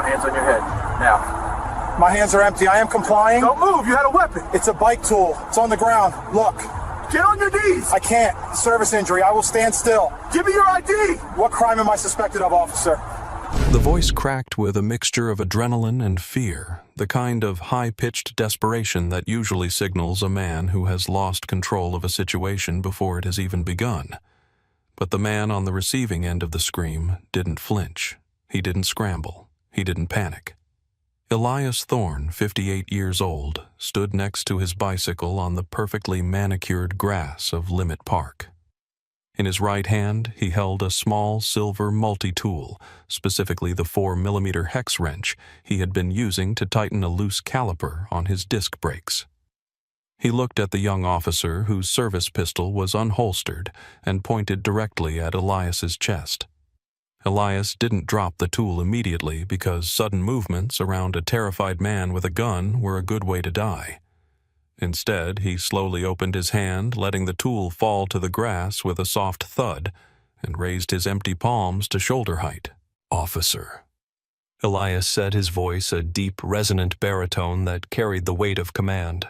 Hands on your head. Now. My hands are empty. I am complying. Don't move. You had a weapon. It's a bike tool. It's on the ground. Look. Get on your knees. I can't. Service injury. I will stand still. Give me your ID. What crime am I suspected of, officer? The voice cracked with a mixture of adrenaline and fear, the kind of high-pitched desperation that usually signals a man who has lost control of a situation before it has even begun. But the man on the receiving end of the scream didn't flinch. He didn't scramble. He didn't panic. Elias Thorne, 58 years old, stood next to his bicycle on the perfectly manicured grass of Limit Park. In his right hand, he held a small silver multi-tool, specifically the 4mm hex wrench he had been using to tighten a loose caliper on his disc brakes. He looked at the young officer whose service pistol was unholstered and pointed directly at Elias's chest. Elias didn't drop the tool immediately because sudden movements around a terrified man with a gun were a good way to die. Instead, he slowly opened his hand, letting the tool fall to the grass with a soft thud, and raised his empty palms to shoulder height. "Officer," Elias said, his voice a deep, resonant baritone that carried the weight of command.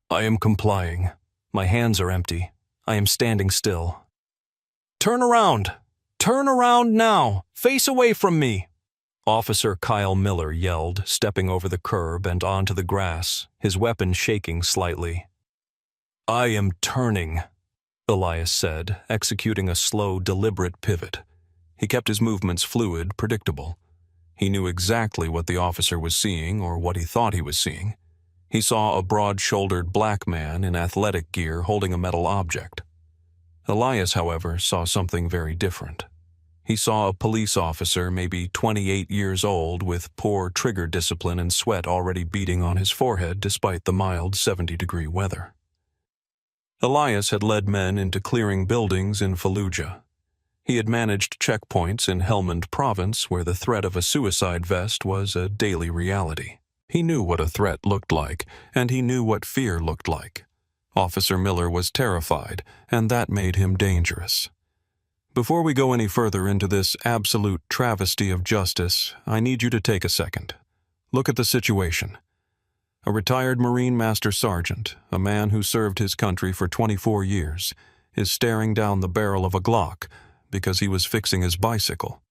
"I am complying. My hands are empty. I am standing still." "Turn around! Turn around now! Face away from me!" Officer Kyle Miller yelled, stepping over the curb and onto the grass, his weapon shaking slightly. "I am turning," Elias said, executing a slow, deliberate pivot. He kept his movements fluid, predictable. He knew exactly what the officer was seeing, or what he thought he was seeing. He saw a broad-shouldered black man in athletic gear holding a metal object. Elias, however, saw something very different. He saw a police officer, maybe 28 years old, with poor trigger discipline and sweat already beading on his forehead despite the mild 70-degree weather. Elias had led men into clearing buildings in Fallujah. He had managed checkpoints in Helmand Province where the threat of a suicide vest was a daily reality. He knew what a threat looked like, and he knew what fear looked like. Officer Miller was terrified, and that made him dangerous. Before we go any further into this absolute travesty of justice, I need you to take a second. Look at the situation. A retired Marine Master Sergeant, a man who served his country for 24 years, is staring down the barrel of a Glock because he was fixing his bicycle.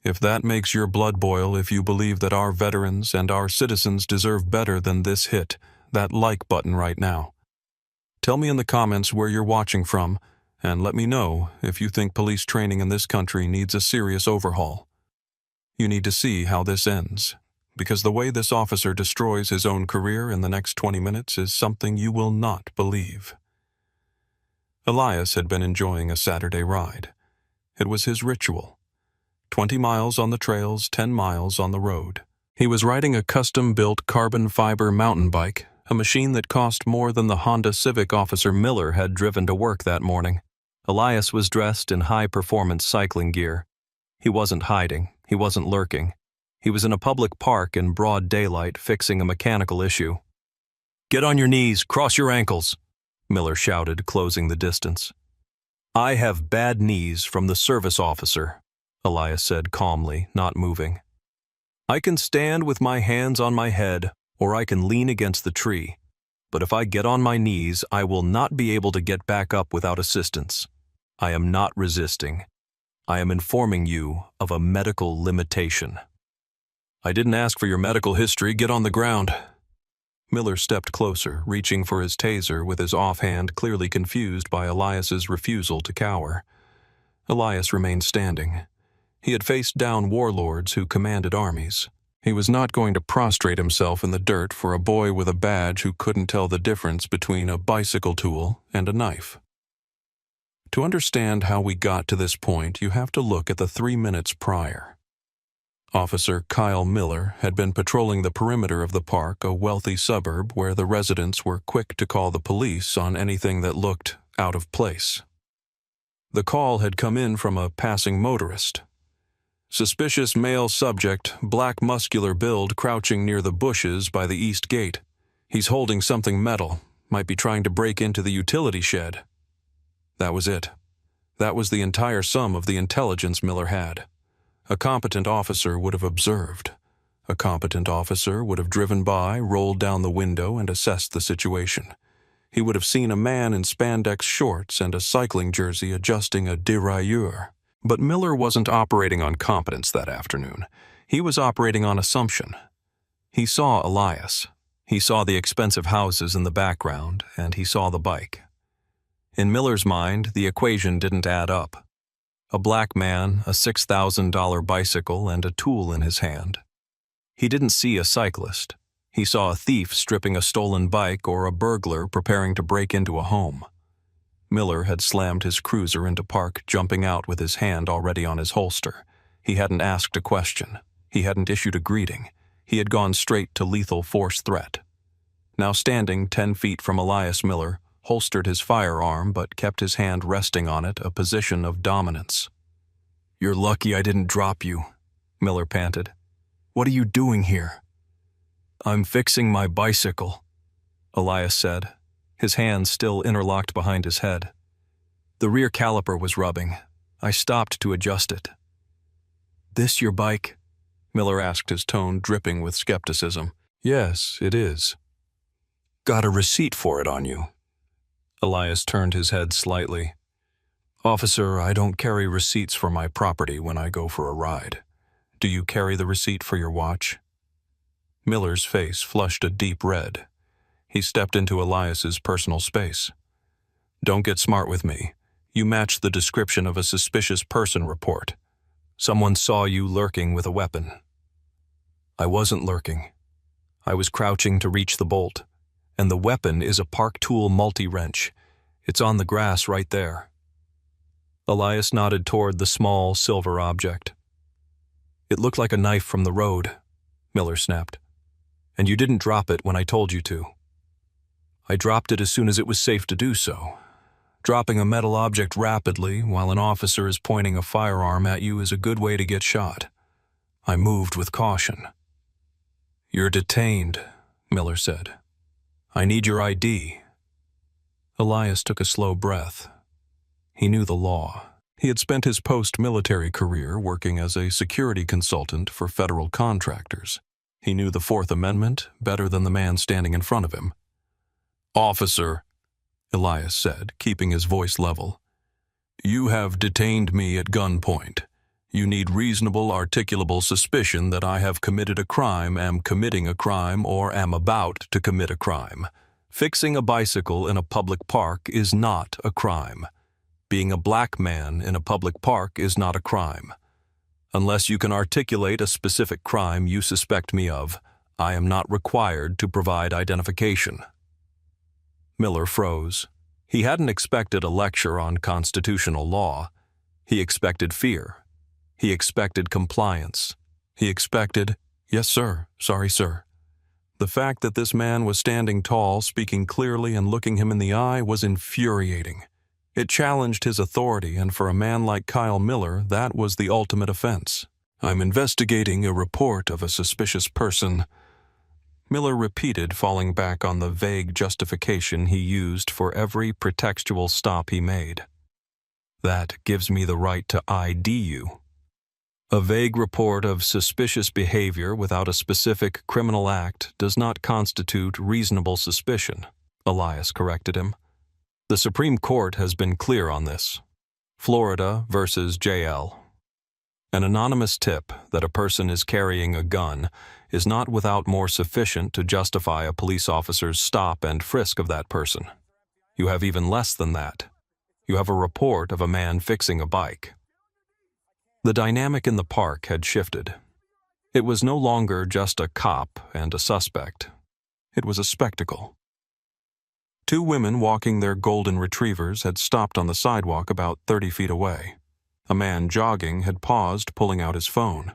If that makes your blood boil, if you believe that our veterans and our citizens deserve better than this, hit that like button right now. Tell me in the comments where you're watching from, and let me know if you think police training in this country needs a serious overhaul. You need to see how this ends, because the way this officer destroys his own career in the next 20 minutes is something you will not believe. Elias had been enjoying a Saturday ride. It was his ritual. 20 miles on the trails, 10 miles on the road. He was riding a custom-built carbon fiber mountain bike, a machine that cost more than the Honda Civic Officer Miller had driven to work that morning. Elias was dressed in high-performance cycling gear. He wasn't hiding. He wasn't lurking. He was in a public park in broad daylight fixing a mechanical issue. "Get on your knees, cross your ankles," Miller shouted, closing the distance. "I have bad knees from the service officer," Elias said calmly, not moving. "I can stand with my hands on my head, or I can lean against the tree. But if I get on my knees, I will not be able to get back up without assistance. I am not resisting. I am informing you of a medical limitation." "I didn't ask for your medical history. Get on the ground." Miller stepped closer, reaching for his taser with his offhand clearly confused by Elias's refusal to cower. Elias remained standing. He had faced down warlords who commanded armies. He was not going to prostrate himself in the dirt for a boy with a badge who couldn't tell the difference between a bicycle tool and a knife. To understand how we got to this point, you have to look at the 3 minutes prior. Officer Kyle Miller had been patrolling the perimeter of the park, a wealthy suburb where the residents were quick to call the police on anything that looked out of place. The call had come in from a passing motorist. Suspicious male subject, black muscular build, crouching near the bushes by the east gate. He's holding something metal, might be trying to break into the utility shed. That was it. That was the entire sum of the intelligence Miller had. A competent officer would have observed. A competent officer would have driven by, rolled down the window, and assessed the situation. He would have seen a man in spandex shorts and a cycling jersey adjusting a derailleur. But Miller wasn't operating on competence that afternoon. He was operating on assumption. He saw Elias. He saw the expensive houses in the background, and he saw the bike. In Miller's mind, the equation didn't add up. A black man, a $6,000 bicycle, and a tool in his hand. He didn't see a cyclist. He saw a thief stripping a stolen bike or a burglar preparing to break into a home. Miller had slammed his cruiser into park, jumping out with his hand already on his holster. He hadn't asked a question. He hadn't issued a greeting. He had gone straight to lethal force threat. Now standing 10 feet from Elias Miller, holstered his firearm but kept his hand resting on it, a position of dominance. "You're lucky I didn't drop you," Miller panted. "What are you doing here?" "I'm fixing my bicycle," Elias said, his hands still interlocked behind his head. "The rear caliper was rubbing. I stopped to adjust it." "This your bike?" Miller asked, his tone dripping with skepticism. "Yes, it is." "Got a receipt for it on you?" Elias turned his head slightly. "Officer, I don't carry receipts for my property when I go for a ride. Do you carry the receipt for your watch?" Miller's face flushed a deep red. He stepped into Elias's personal space. "Don't get smart with me. You match the description of a suspicious person report. Someone saw you lurking with a weapon." "I wasn't lurking. I was crouching to reach the bolt, and the weapon is a Park Tool multi-wrench. It's on the grass right there." Elias nodded toward the small silver object. "It looked like a knife from the road," Miller snapped. "And you didn't drop it when I told you to." "I dropped it as soon as it was safe to do so. Dropping a metal object rapidly while an officer is pointing a firearm at you is a good way to get shot. I moved with caution." "You're detained," Miller said. "I need your ID." Elias took a slow breath. He knew the law. He had spent his post-military career working as a security consultant for federal contractors. He knew the Fourth Amendment better than the man standing in front of him. "Officer," Elias said, keeping his voice level, "you have detained me at gunpoint. You need reasonable, articulable suspicion that I have committed a crime, am committing a crime, or am about to commit a crime. Fixing a bicycle in a public park is not a crime. Being a black man in a public park is not a crime. Unless you can articulate a specific crime you suspect me of, I am not required to provide identification." Miller froze. He hadn't expected a lecture on constitutional law. He expected fear. He expected compliance. He expected, "Yes, sir. Sorry, sir." The fact that this man was standing tall, speaking clearly, and looking him in the eye was infuriating. It challenged his authority, and for a man like Kyle Miller, that was the ultimate offense. "I'm investigating a report of a suspicious person," Miller repeated, falling back on the vague justification he used for every pretextual stop he made. "That gives me the right to ID you." A vague report of suspicious behavior without a specific criminal act does not constitute reasonable suspicion, Elias corrected him. The Supreme Court has been clear on this. Florida versus JL. An anonymous tip that a person is carrying a gun is not without more sufficient to justify a police officer's stop and frisk of that person. You have even less than that. You have a report of a man fixing a bike. The dynamic in the park had shifted. It was no longer just a cop and a suspect. It was a spectacle. Two women walking their golden retrievers had stopped on the sidewalk about 30 feet away. A man jogging had paused, pulling out his phone.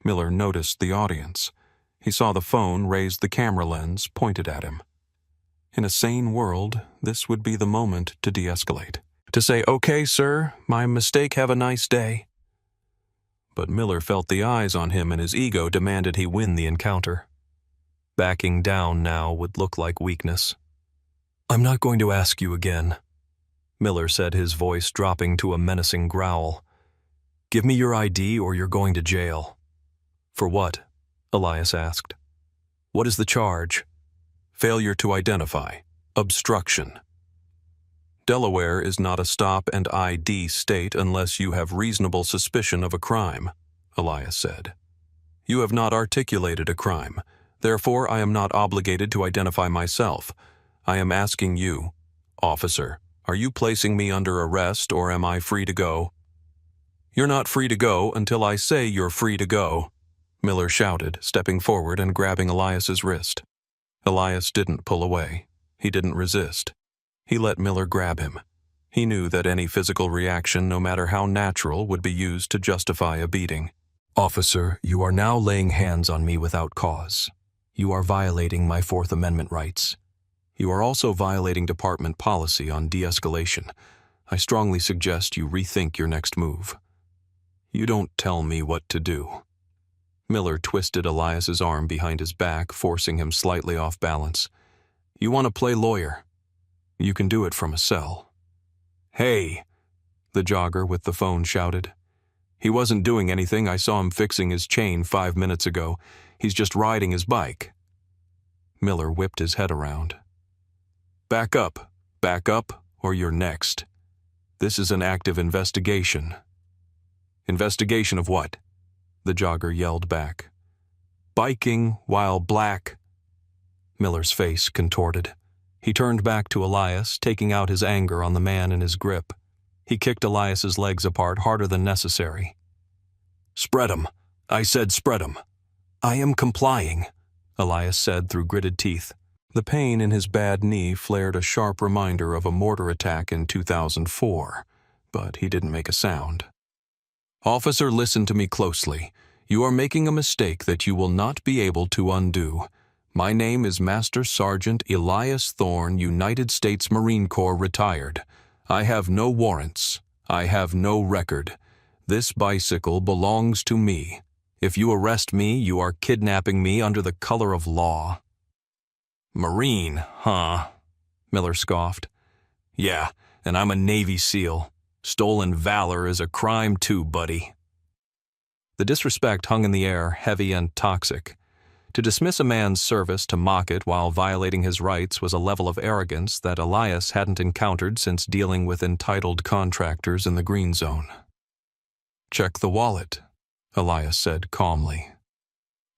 Miller noticed the audience. He saw the phone raise the camera lens pointed at him. In a sane world, this would be the moment to de-escalate. To say, "Okay, sir, my mistake, have a nice day." But Miller felt the eyes on him and his ego demanded he win the encounter. Backing down now would look like weakness. "I'm not going to ask you again," Miller said, his voice dropping to a menacing growl. "Give me your ID or you're going to jail." "For what?" Elias asked. What is the charge? Failure to identify. Obstruction. Delaware is not a stop and ID state unless you have reasonable suspicion of a crime, Elias said. You have not articulated a crime. Therefore, I am not obligated to identify myself. I am asking you, officer, are you placing me under arrest or am I free to go? You're not free to go until I say you're free to go, Miller shouted, stepping forward and grabbing Elias's wrist. Elias didn't pull away. He didn't resist. He let Miller grab him. He knew that any physical reaction, no matter how natural, would be used to justify a beating. Officer, you are now laying hands on me without cause. You are violating my Fourth Amendment rights. You are also violating department policy on de-escalation. I strongly suggest you rethink your next move. You don't tell me what to do. Miller twisted Elias's arm behind his back, forcing him slightly off balance. You want to play lawyer? You can do it from a cell. Hey, the jogger with the phone shouted. He wasn't doing anything. I saw him fixing his chain 5 minutes ago. He's just riding his bike. Miller whipped his head around. Back up, or you're next. This is an active investigation. Investigation of what? The jogger yelled back. Biking while black. Miller's face contorted. He turned back to Elias, taking out his anger on the man in his grip. He kicked Elias's legs apart harder than necessary. Spread 'em. I said spread 'em. I am complying, Elias said through gritted teeth. The pain in his bad knee flared a sharp reminder of a mortar attack in 2004, but he didn't make a sound. Officer, listen to me closely. You are making a mistake that you will not be able to undo. My name is Master Sergeant Elias Thorne, United States Marine Corps retired. I have no warrants. I have no record. This bicycle belongs to me. If you arrest me, you are kidnapping me under the color of law. Marine, huh? Miller scoffed. Yeah, and I'm a Navy SEAL. Stolen valor is a crime too, buddy. The disrespect hung in the air, heavy and toxic. To dismiss a man's service to mock it while violating his rights was a level of arrogance that Elias hadn't encountered since dealing with entitled contractors in the Green Zone. Check the wallet, Elias said calmly.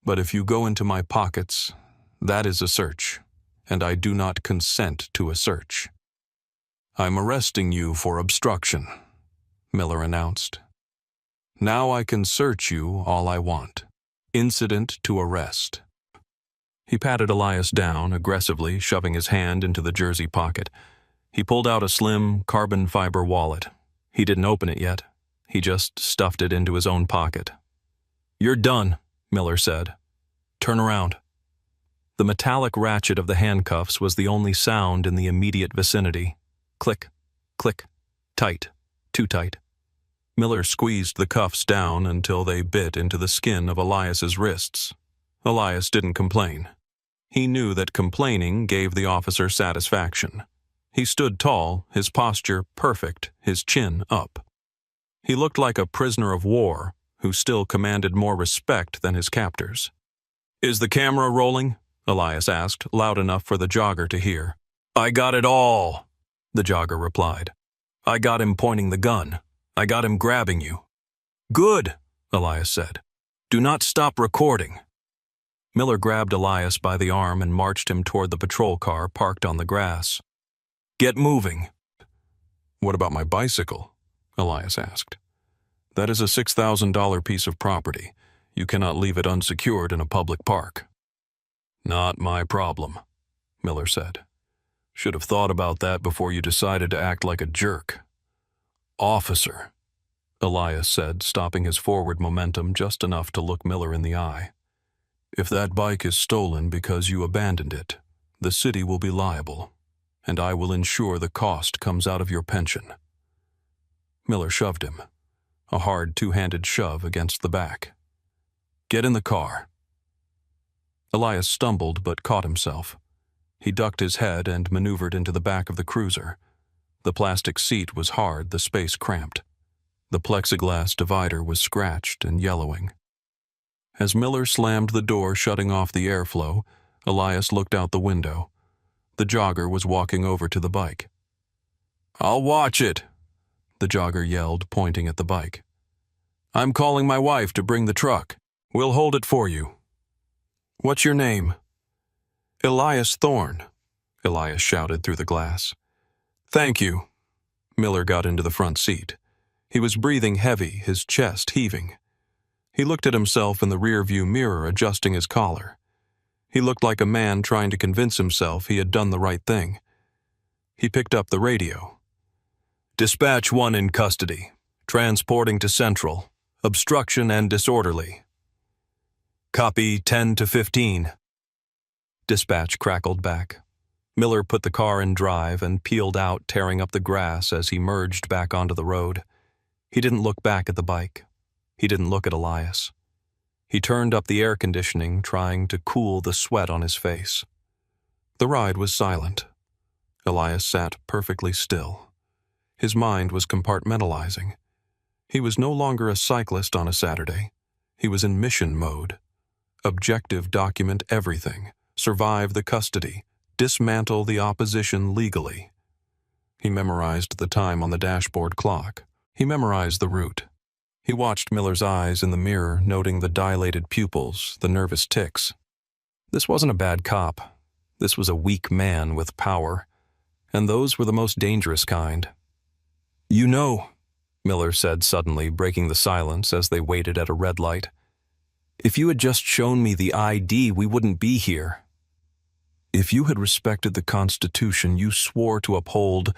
But if you go into my pockets, that is a search, and I do not consent to a search. I'm arresting you for obstruction, Miller announced. Now I can search you all I want. Incident to arrest. He patted Elias down, aggressively shoving his hand into the jersey pocket. He pulled out a slim, carbon fiber wallet. He didn't open it yet. He just stuffed it into his own pocket. You're done, Miller said. Turn around. The metallic ratchet of the handcuffs was the only sound in the immediate vicinity. Click, click, tight, too tight. Miller squeezed the cuffs down until they bit into the skin of Elias's wrists. Elias didn't complain. He knew that complaining gave the officer satisfaction. He stood tall, his posture perfect, his chin up. He looked like a prisoner of war who still commanded more respect than his captors. Is the camera rolling? Elias asked, loud enough for the jogger to hear. I got it all, the jogger replied. I got him pointing the gun. I got him grabbing you. Good, Elias said. Do not stop recording. Miller grabbed Elias by the arm and marched him toward the patrol car parked on the grass. Get moving. What about my bicycle? Elias asked. That is a $6,000 piece of property. You cannot leave it unsecured in a public park. Not my problem, Miller said. Should have thought about that before you decided to act like a jerk. Officer, Elias said, stopping his forward momentum just enough to look Miller in the eye. If that bike is stolen because you abandoned it, the city will be liable, and I will ensure the cost comes out of your pension. Miller shoved him, a hard two-handed shove against the back. Get in the car. Elias stumbled but caught himself. He ducked his head and maneuvered into the back of the cruiser. The plastic seat was hard, the space cramped. The plexiglass divider was scratched and yellowing. As Miller slammed the door, shutting off the airflow, Elias looked out the window. The jogger was walking over to the bike. "I'll watch it," the jogger yelled, pointing at the bike. "I'm calling my wife to bring the truck. We'll hold it for you." "What's your name?" "Elias Thorne," Elias shouted through the glass. "Thank you." Miller got into the front seat. He was breathing heavy, his chest heaving. He looked at himself in the rearview mirror, adjusting his collar. He looked like a man trying to convince himself he had done the right thing. He picked up the radio. "Dispatch 1 in custody. Transporting to Central. Obstruction and disorderly. Copy 10 to 15. Dispatch crackled back. Miller put the car in drive and peeled out, tearing up the grass as he merged back onto the road. He didn't look back at the bike. He didn't look at Elias. He turned up the air conditioning, trying to cool the sweat on his face. The ride was silent. Elias sat perfectly still. His mind was compartmentalizing. He was no longer a cyclist on a Saturday. He was in mission mode. Objective, document everything. Survive the custody. Dismantle the opposition legally. He memorized the time on the dashboard clock. He memorized the route. He watched Miller's eyes in the mirror, noting the dilated pupils, the nervous tics. This wasn't a bad cop. This was a weak man with power. And those were the most dangerous kind. "You know," Miller said suddenly, breaking the silence as they waited at a red light, "if you had just shown me the ID, we wouldn't be here. If you had respected the Constitution you swore to uphold,"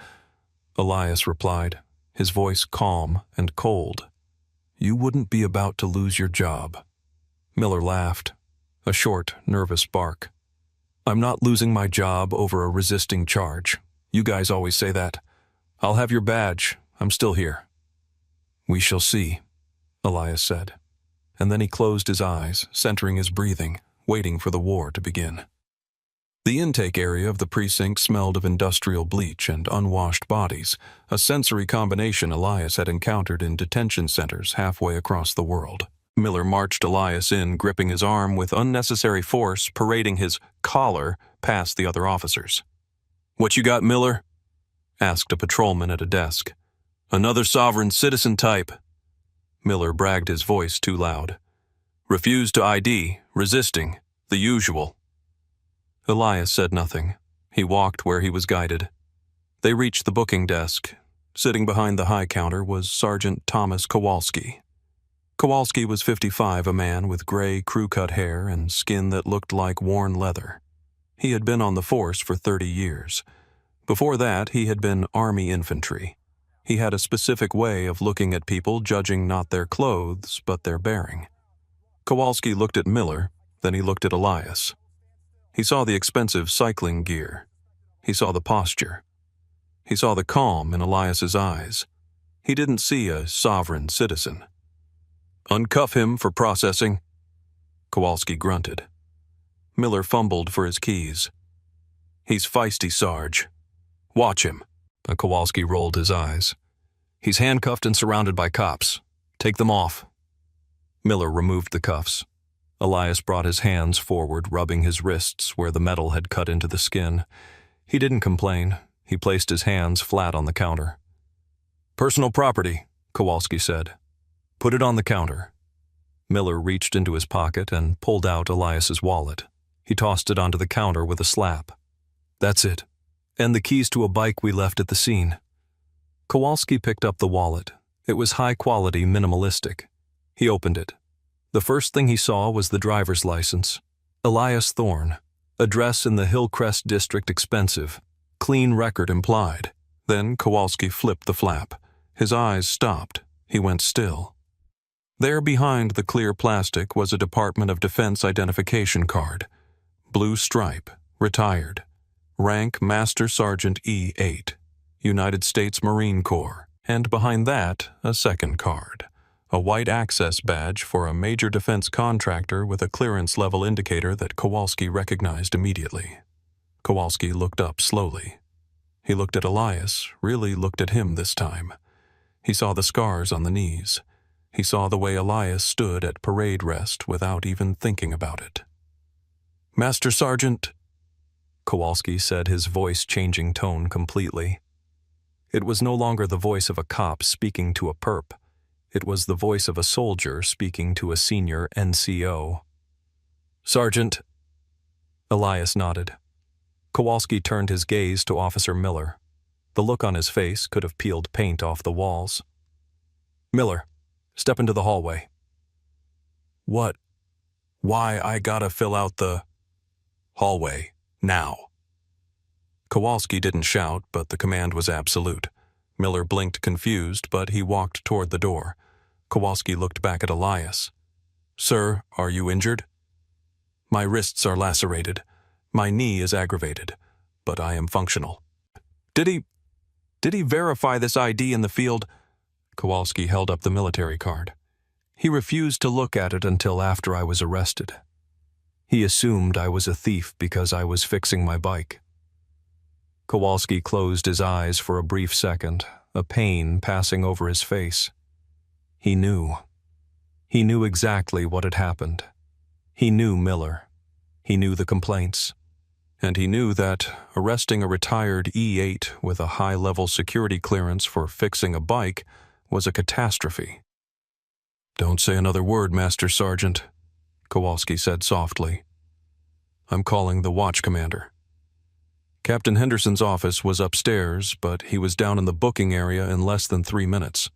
Elias replied, his voice calm and cold, "you wouldn't be about to lose your job." Miller laughed, a short, nervous bark. "I'm not losing my job over a resisting charge. You guys always say that. I'll have your badge. I'm still here." "We shall see," Elias said. And then he closed his eyes, centering his breathing, waiting for the war to begin. The intake area of the precinct smelled of industrial bleach and unwashed bodies, a sensory combination Elias had encountered in detention centers halfway across the world. Miller marched Elias in, gripping his arm with unnecessary force, parading his collar past the other officers. "What you got, Miller?" asked a patrolman at a desk. "Another sovereign citizen type." Miller bragged his voice too loud. "Refused to ID, resisting, the usual." Elias said nothing. He walked where he was guided. They reached the booking desk. Sitting behind the high counter was Sergeant Thomas Kowalski. Kowalski was 55, a man with gray, crew-cut hair and skin that looked like worn leather. He had been on the force for 30 years. Before that, he had been Army infantry. He had a specific way of looking at people, judging not their clothes, but their bearing. Kowalski looked at Miller, then he looked at Elias. He saw the expensive cycling gear. He saw the posture. He saw the calm in Elias's eyes. He didn't see a sovereign citizen. "Uncuff him for processing." Kowalski grunted. Miller fumbled for his keys. "He's feisty, Sarge. Watch him." Kowalski rolled his eyes. "He's handcuffed and surrounded by cops. Take them off." Miller removed the cuffs. Elias brought his hands forward, rubbing his wrists where the metal had cut into the skin. He didn't complain. He placed his hands flat on the counter. "Personal property," Kowalski said. "Put it on the counter." Miller reached into his pocket and pulled out Elias's wallet. He tossed it onto the counter with a slap. "That's it. And the keys to a bike we left at the scene." Kowalski picked up the wallet. It was high-quality, minimalistic. He opened it. The first thing he saw was the driver's license. Elias Thorne. Address in the Hillcrest District expensive. Clean record implied. Then Kowalski flipped the flap. His eyes stopped. He went still. There behind the clear plastic was a Department of Defense identification card. Blue stripe. Retired. Rank Master Sergeant E8. United States Marine Corps. And behind that, a second card. A white access badge for a major defense contractor with a clearance level indicator that Kowalski recognized immediately. Kowalski looked up slowly. He looked at Elias, really looked at him this time. He saw the scars on the knees. He saw the way Elias stood at parade rest without even thinking about it. "Master Sergeant," Kowalski said, his voice changing tone completely. It was no longer the voice of a cop speaking to a perp. It was the voice of a soldier speaking to a senior NCO. "Sergeant." Elias nodded. Kowalski turned his gaze to Officer Miller. The look on his face could have peeled paint off the walls. "Miller, step into the hallway." "What? Why I gotta fill out the hallway now?" Kowalski didn't shout, but the command was absolute. Miller blinked confused, but he walked toward the door. Kowalski looked back at Elias. "Sir, are you injured?" "My wrists are lacerated. My knee is aggravated, but I am functional." Did he verify this ID in the field?" Kowalski held up the military card. "He refused to look at it until after I was arrested. He assumed I was a thief because I was fixing my bike." Kowalski closed his eyes for a brief second, a pain passing over his face. He knew. He knew exactly what had happened. He knew Miller. He knew the complaints. And he knew that arresting a retired E8 with a high-level security clearance for fixing a bike was a catastrophe. "Don't say another word, Master Sergeant," Kowalski said softly. "I'm calling the watch commander." Captain Henderson's office was upstairs, but he was down in the booking area in less than 3 minutes.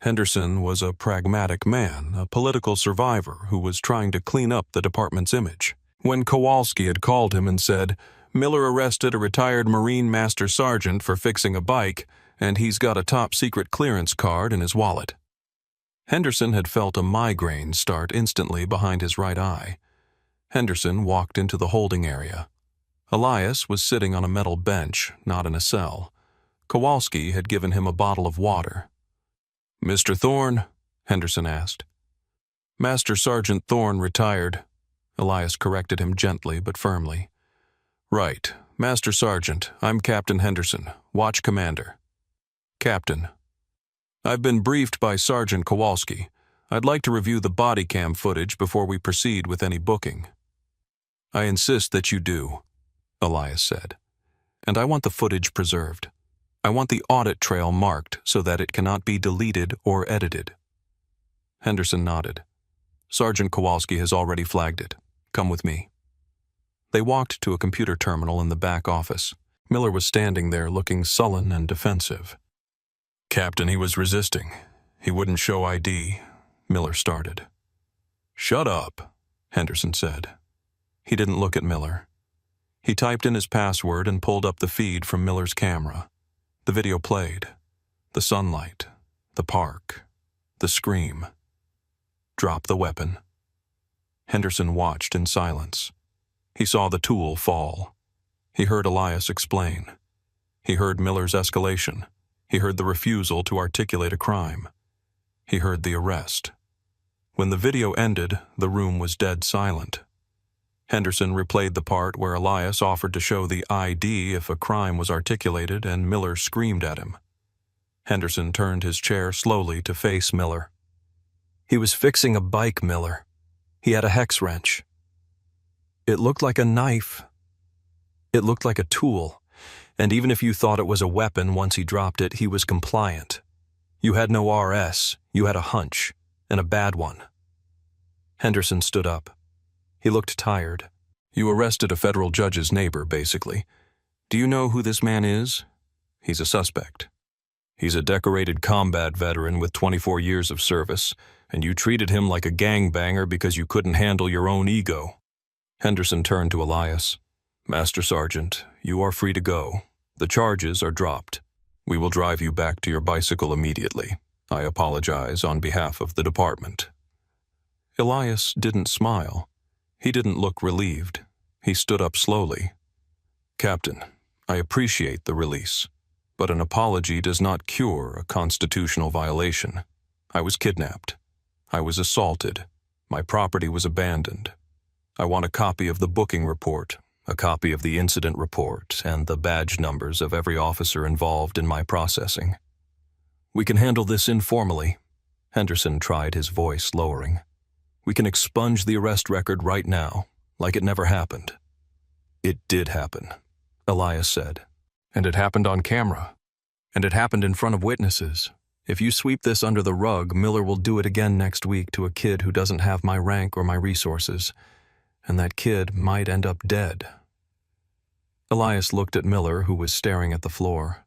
Henderson was a pragmatic man, a political survivor who was trying to clean up the department's image. When Kowalski had called him and said, "Miller arrested a retired Marine Master Sergeant for fixing a bike, and he's got a top-secret clearance card in his wallet." Henderson had felt a migraine start instantly behind his right eye. Henderson walked into the holding area. Elias was sitting on a metal bench, not in a cell. Kowalski had given him a bottle of water. "Mr. Thorne?" Henderson asked. "Master Sergeant Thorne retired." Elias corrected him gently but firmly. "Right. Master Sergeant, I'm Captain Henderson, watch commander." "Captain." "I've been briefed by Sergeant Kowalski. I'd like to review the body cam footage before we proceed with any booking." "I insist that you do," Elias said. "And I want the footage preserved. I want the audit trail marked so that it cannot be deleted or edited." Henderson nodded. "Sergeant Kowalski has already flagged it. Come with me." They walked to a computer terminal in the back office. Miller was standing there looking sullen and defensive. "Captain, he was resisting. He wouldn't show ID," Miller started. "Shut up," Henderson said. He didn't look at Miller. He typed in his password and pulled up the feed from Miller's camera. The video played. The sunlight, the park, the scream. "Drop the weapon." Henderson watched in silence. He saw the tool fall. He heard Elias explain. He heard Miller's escalation. He heard the refusal to articulate a crime. He heard the arrest. When the video ended, the room was dead silent. Henderson replayed the part where Elias offered to show the ID if a crime was articulated and Miller screamed at him. Henderson turned his chair slowly to face Miller. "He was fixing a bike, Miller. He had a hex wrench. It looked like a knife. It looked like a tool. And even if you thought it was a weapon once he dropped it, he was compliant. You had no RS, you had a hunch, and a bad one." Henderson stood up. He looked tired. "You arrested a federal judge's neighbor, basically. Do you know who this man is?" "He's a suspect. He's a decorated combat veteran with 24 years of service, and you treated him like a gangbanger because you couldn't handle your own ego." Henderson turned to Elias. "Master Sergeant, you are free to go. The charges are dropped. We will drive you back to your bicycle immediately. I apologize on behalf of the department." Elias didn't smile. He didn't look relieved. He stood up slowly. "Captain, I appreciate the release, but an apology does not cure a constitutional violation. I was kidnapped. I was assaulted. My property was abandoned. I want a copy of the booking report, a copy of the incident report, and the badge numbers of every officer involved in my processing. We can handle this informally. Henderson tried, his voice lowering. "We can expunge the arrest record right now, like it never happened." "It did happen," Elias said. "And it happened on camera. And it happened in front of witnesses. If you sweep this under the rug, Miller will do it again next week to a kid who doesn't have my rank or my resources. And that kid might end up dead." Elias looked at Miller, who was staring at the floor.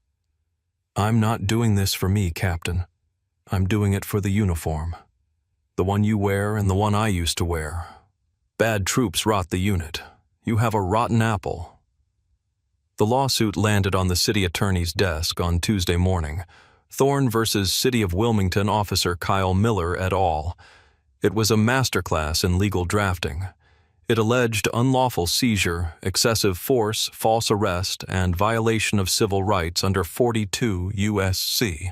"I'm not doing this for me, Captain. I'm doing it for the uniform. The one you wear and the one I used to wear. Bad troops rot the unit. You have a rotten apple." The lawsuit landed on the city attorney's desk on Tuesday morning. Thorne versus City of Wilmington Officer Kyle Miller et al. It was a masterclass in legal drafting. It alleged unlawful seizure, excessive force, false arrest, and violation of civil rights under 42 U.S.C.,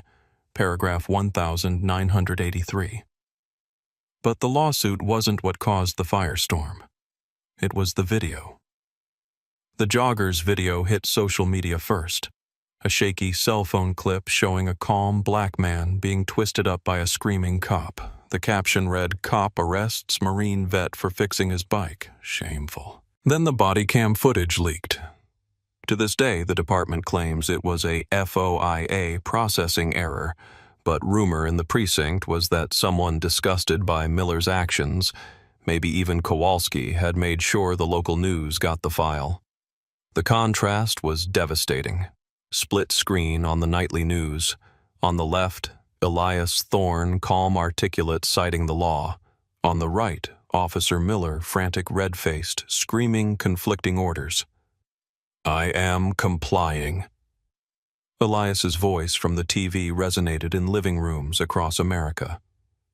paragraph 1983. But the lawsuit wasn't what caused the firestorm. It was the video. The jogger's video hit social media first. A shaky cell phone clip showing a calm black man being twisted up by a screaming cop. The caption read, "Cop arrests Marine vet for fixing his bike. Shameful." Then the body cam footage leaked. To this day, the department claims it was a FOIA processing error, but rumor in the precinct was that someone disgusted by Miller's actions, maybe even Kowalski, had made sure the local news got the file. The contrast was devastating. Split screen on the nightly news. On the left, Elias Thorne, calm, articulate, citing the law. On the right, Officer Miller, frantic, red-faced, screaming conflicting orders. "I am complying." Elias's voice from the TV resonated in living rooms across America.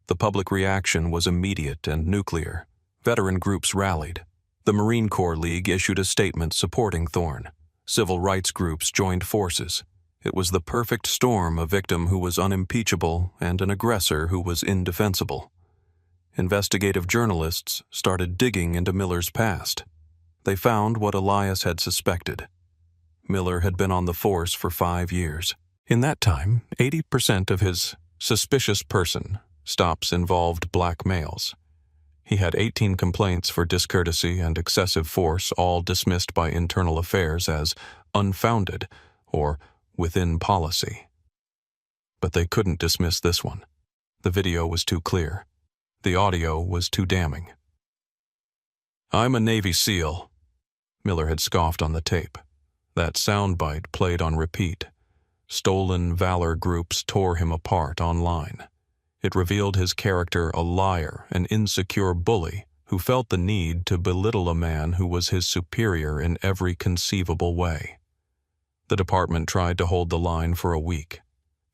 The public reaction was immediate and nuclear. Veteran groups rallied. The Marine Corps League issued a statement supporting Thorne. Civil rights groups joined forces. It was the perfect storm, a victim who was unimpeachable and an aggressor who was indefensible. Investigative journalists started digging into Miller's past. They found what Elias had suspected. Miller had been on the force for 5 years. In that time, 80% of his suspicious person stops involved black males. He had 18 complaints for discourtesy and excessive force, all dismissed by Internal Affairs as unfounded or within policy. But they couldn't dismiss this one. The video was too clear. The audio was too damning. "I'm a Navy SEAL," Miller had scoffed on the tape. That soundbite played on repeat. Stolen valor groups tore him apart online. It revealed his character a liar, an insecure bully who felt the need to belittle a man who was his superior in every conceivable way. The department tried to hold the line for a week.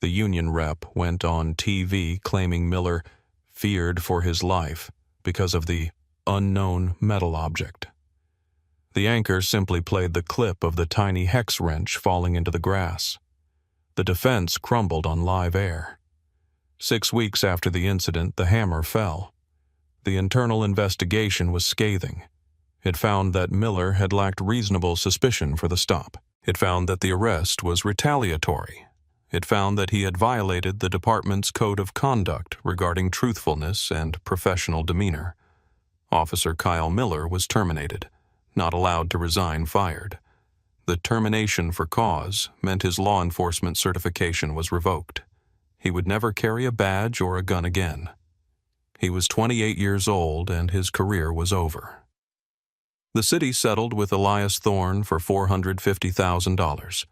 The union rep went on TV claiming Miller feared for his life because of the unknown metal object. The anchor simply played the clip of the tiny hex wrench falling into the grass. The defense crumbled on live air. 6 weeks after the incident, the hammer fell. The internal investigation was scathing. It found that Miller had lacked reasonable suspicion for the stop. It found that the arrest was retaliatory. It found that he had violated the department's code of conduct regarding truthfulness and professional demeanor. Officer Kyle Miller was terminated, not allowed to resign, fired. The termination for cause meant his law enforcement certification was revoked. He would never carry a badge or a gun again. He was 28 years old and his career was over. The city settled with Elias Thorne for $450,000.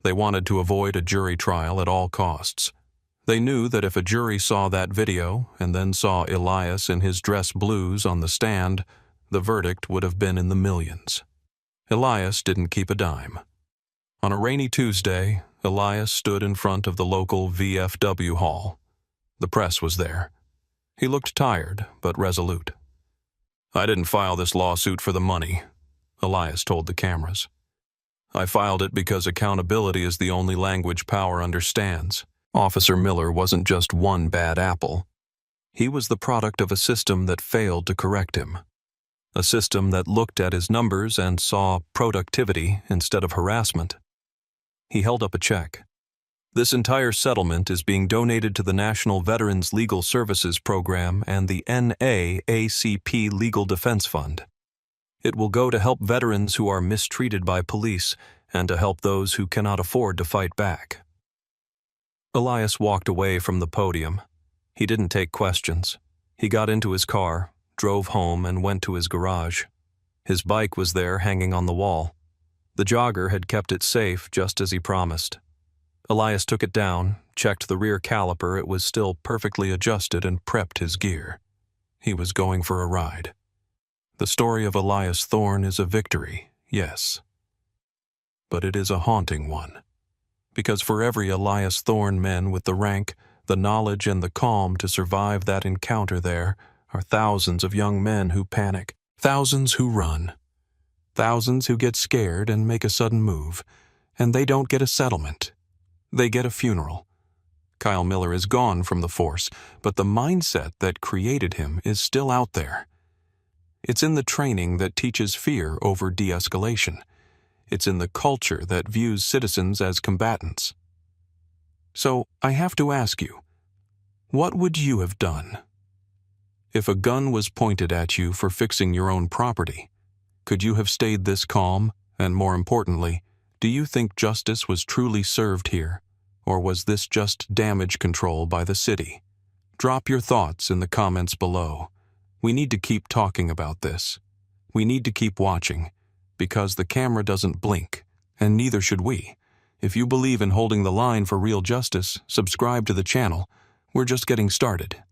They wanted to avoid a jury trial at all costs. They knew that if a jury saw that video and then saw Elias in his dress blues on the stand, the verdict would have been in the millions. Elias didn't keep a dime. On a rainy Tuesday, Elias stood in front of the local VFW hall. The press was there. He looked tired, but resolute. "I didn't file this lawsuit for the money," Elias told the cameras. "I filed it because accountability is the only language power understands." Officer Miller wasn't just one bad apple. He was the product of a system that failed to correct him. A system that looked at his numbers and saw productivity instead of harassment. He held up a check. This entire settlement is being donated to the National Veterans Legal Services Program and the NAACP Legal Defense Fund. It will go to help veterans who are mistreated by police and to help those who cannot afford to fight back. Elias walked away from the podium. He didn't take questions. He got into his car, drove home, and went to his garage. His bike was there hanging on the wall. The jogger had kept it safe just as he promised. Elias took it down, checked the rear caliper, it was still perfectly adjusted, and prepped his gear. He was going for a ride. The story of Elias Thorne is a victory, yes. But it is a haunting one. Because for every Elias Thorne men with the rank, the knowledge, and the calm to survive that encounter there are thousands of young men who panic, thousands who run, thousands who get scared and make a sudden move, and they don't get a settlement. They get a funeral. Kyle Miller is gone from the force, but the mindset that created him is still out there. It's in the training that teaches fear over de-escalation. It's in the culture that views citizens as combatants. So I have to ask you, what would you have done? If a gun was pointed at you for fixing your own property, could you have stayed this calm? And more importantly, do you think justice was truly served here? Or was this just damage control by the city? Drop your thoughts in the comments below. We need to keep talking about this. We need to keep watching, because the camera doesn't blink, and neither should we. If you believe in holding the line for real justice, subscribe to the channel. We're just getting started.